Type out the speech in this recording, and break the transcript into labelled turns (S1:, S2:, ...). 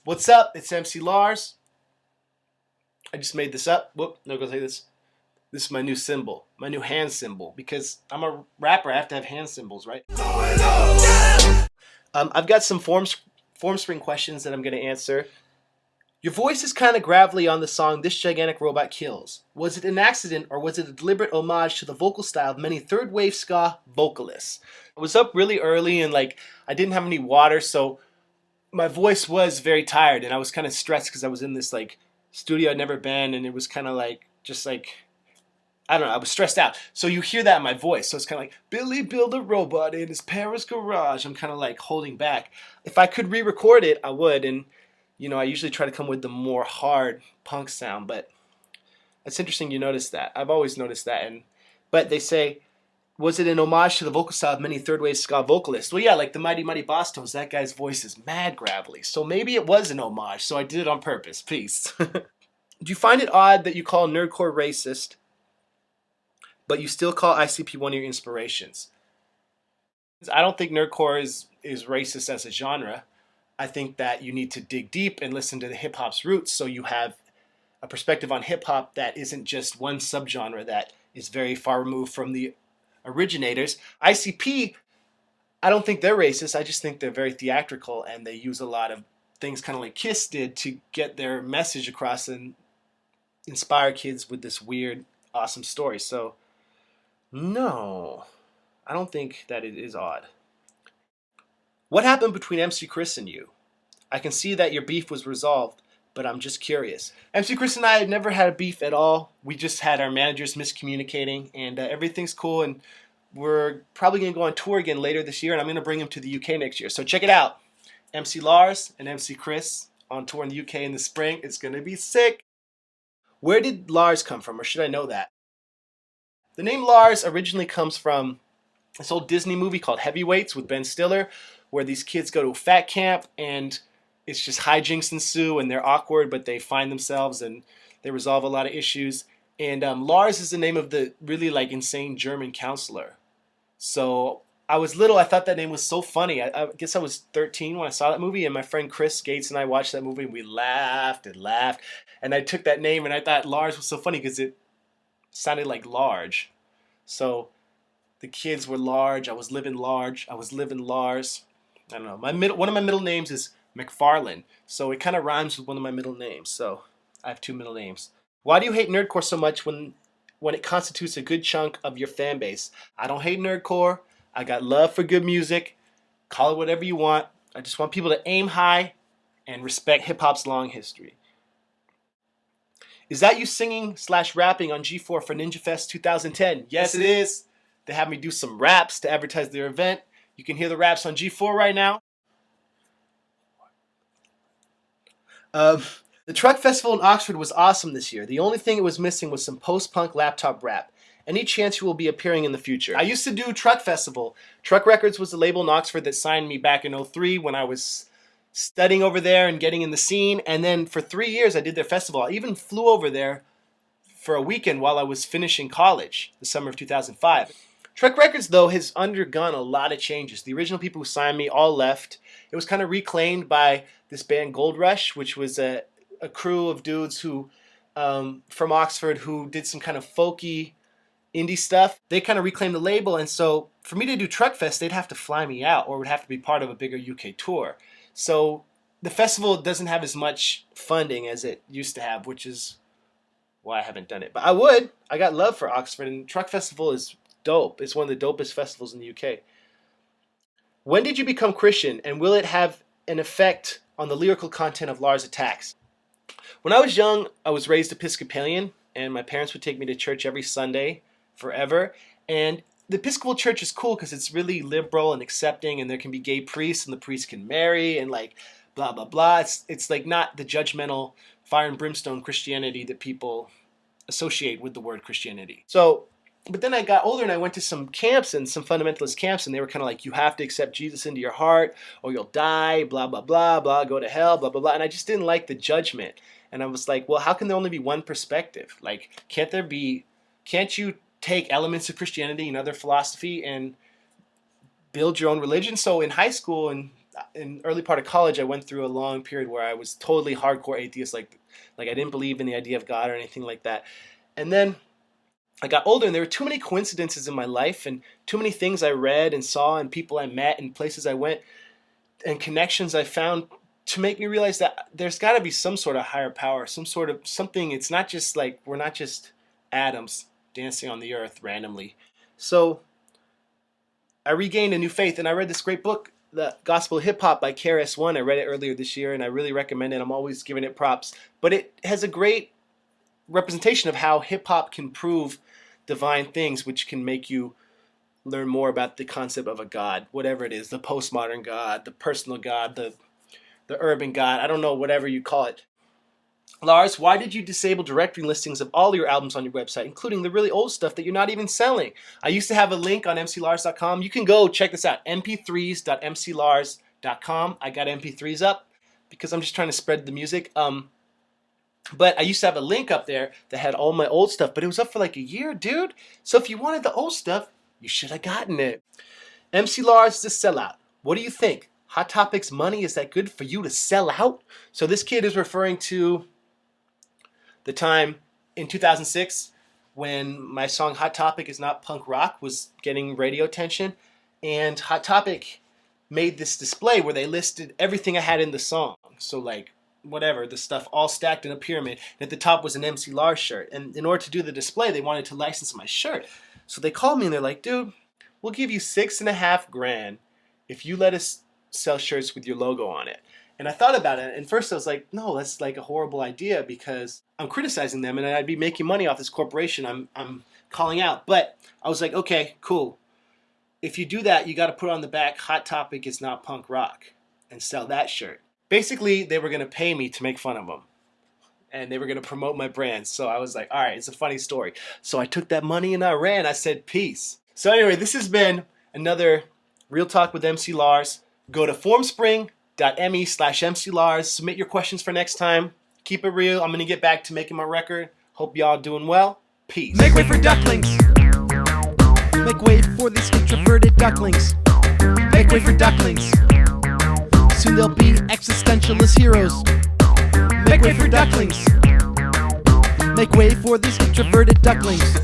S1: What's up? It's MC Lars. I just made this up. Whoop, no, go say this. This is my new symbol, my new hand symbol, because I'm a rapper. I have to have hand symbols, right? I've got some Formspring questions that I'm going to answer. Your voice is kind of gravelly on the song This Gigantic Robot Kills. Was it an accident or was it a deliberate homage to the vocal style of many third wave ska vocalists? I was up really early and I didn't have any water, so my voice was very tired and I was kind of stressed because I was in this studio I'd never been, and it was kind of I don't know, I was stressed out. So you hear that in my voice. So it's kind of like, Billy built a robot in his parents' garage. I'm kind of holding back. If I could re-record it, I would. And, I usually try to come with the more hard punk sound. But it's interesting you notice that. I've always noticed that. But they say, was it an homage to the vocal style of many third wave ska vocalists? Well, yeah, like the Mighty Mighty Boss Tones, that guy's voice is mad gravelly. So maybe it was an homage. So I did it on purpose. Peace. Do you find it odd that you call nerdcore racist, but you still call ICP one of your inspirations? I don't think nerdcore is racist as a genre. I think that you need to dig deep and listen to the hip-hop's roots so you have a perspective on hip-hop that isn't just one subgenre that is very far removed from the originators. ICP, I don't think they're racist. I just think they're very theatrical and they use a lot of things kind of like Kiss did to get their message across and inspire kids with this weird, awesome story. So no, I don't think that it is odd. What happened between MC Chris and you? I can see that your beef was resolved, but I'm just curious. MC Chris and I had never had a beef at all. We just had our managers miscommunicating, and everything's cool, and we're probably going to go on tour again later this year, and I'm going to bring him to the UK next year. So check it out. MC Lars and MC Chris on tour in the UK in the spring. It's going to be sick. Where did Lars come from, or should I know that? The name Lars originally comes from this old Disney movie called Heavyweights with Ben Stiller, where these kids go to a fat camp and it's just hijinks ensue and they're awkward, but they find themselves and they resolve a lot of issues. And Lars is the name of the really insane German counselor. So I was little, I thought that name was so funny. I guess I was 13 when I saw that movie, and my friend Chris Gates and I watched that movie and we laughed and laughed. And I took that name and I thought Lars was so funny because it sounded like large. So the kids were large. I was living large. I was living Lars. I don't know. One of my middle names is McFarlane. So it kind of rhymes with one of my middle names. So I have two middle names. Why do you hate nerdcore so much when it constitutes a good chunk of your fan base? I don't hate nerdcore. I got love for good music. Call it whatever you want. I just want people to aim high and respect hip-hop's long history. Is that you singing/rapping on G4 for Ninja Fest 2010? Yes, it is. They have me do some raps to advertise their event. You can hear the raps on G4 right now. The Truck Festival in Oxford was awesome this year. The only thing it was missing was some post-punk laptop rap. Any chance you will be appearing in the future? I used to do Truck Festival. Truck Records was the label in Oxford that signed me back in 2003 when I was studying over there and getting in the scene. And then for 3 years I did their festival. I even flew over there for a weekend while I was finishing college, the summer of 2005. Truck Records, though, has undergone a lot of changes. The original people who signed me all left. It was kind of reclaimed by this band Gold Rush, which was a crew of dudes who from Oxford who did some kind of folky indie stuff. They kind of reclaimed the label, and so for me to do Truck Fest, they'd have to fly me out or would have to be part of a bigger UK tour. So the festival doesn't have as much funding as it used to have, which is why I haven't done it. But I would. I got love for Oxford, and Truck Festival is dope. It's one of the dopest festivals in the UK. When did you become Christian, and will it have an effect on the lyrical content of Lars Attacks? When I was young, I was raised Episcopalian, and my parents would take me to church every Sunday forever. And the Episcopal Church is cool because it's really liberal and accepting, and there can be gay priests, and the priests can marry, and blah, blah, blah. It's not the judgmental fire and brimstone Christianity that people associate with the word Christianity. But then I got older and I went to some camps and some fundamentalist camps, and they were kind of like, you have to accept Jesus into your heart or you'll die, blah, blah, blah, blah, go to hell, blah, blah, blah. And I just didn't like the judgment. And I was like, well, how can there only be one perspective? Can't you take elements of Christianity and other philosophy and build your own religion? So in high school, and in early part of college, I went through a long period where I was totally hardcore atheist, like I didn't believe in the idea of God or anything like that. And then I got older, and there were too many coincidences in my life, and too many things I read and saw, and people I met, and places I went, and connections I found to make me realize that there's got to be some sort of higher power, some sort of something. It's not just like we're not just atoms dancing on the earth randomly. So I regained a new faith, and I read this great book, The Gospel of Hip Hop by KRS-One. I read it earlier this year, and I really recommend it. I'm always giving it props. But it has a great representation of how hip hop can prove divine things, which can make you learn more about the concept of a God, whatever it is, the postmodern God, the personal God, the urban God, I don't know, whatever you call it. Lars, why did you disable directory listings of all your albums on your website, including the really old stuff that you're not even selling? I used to have a link on mclars.com. You can go check this out, mp3s.mclars.com. I got mp3s up because I'm just trying to spread the music. But I used to have a link up there that had all my old stuff, but it was up for like a year, dude. So if you wanted the old stuff, you should have gotten it. MC Lars is a sellout. What do you think? Hot Topic's money, is that good for you to sell out? So this kid is referring to the time in 2006 when my song Hot Topic Is Not Punk Rock was getting radio attention. And Hot Topic made this display where they listed everything I had in the song. So like, whatever, the stuff all stacked in a pyramid. And at the top was an MC Lars shirt. And in order to do the display, they wanted to license my shirt. So they called me and they're like, dude, we'll give you $6.5 grand if you let us sell shirts with your logo on it. And I thought about it. And first I was like, no, that's like a horrible idea because I'm criticizing them and I'd be making money off this corporation I'm calling out. But I was like, okay, cool. If you do that, you got to put on the back, Hot Topic Is Not Punk Rock, and sell that shirt. Basically, they were going to pay me to make fun of them. And they were going to promote my brand. So I was like, all right, it's a funny story. So I took that money and I ran. I said, peace. So anyway, this has been another Real Talk with MC Lars. Go to formspring.me/MCLars. Submit your questions for next time. Keep it real. I'm going to get back to making my record. Hope y'all doing well. Peace.
S2: Make way for ducklings. Make way for these introverted ducklings. Make way for ducklings. Soon they'll be existentialist heroes. Make way for ducklings. Make way for these introverted ducklings.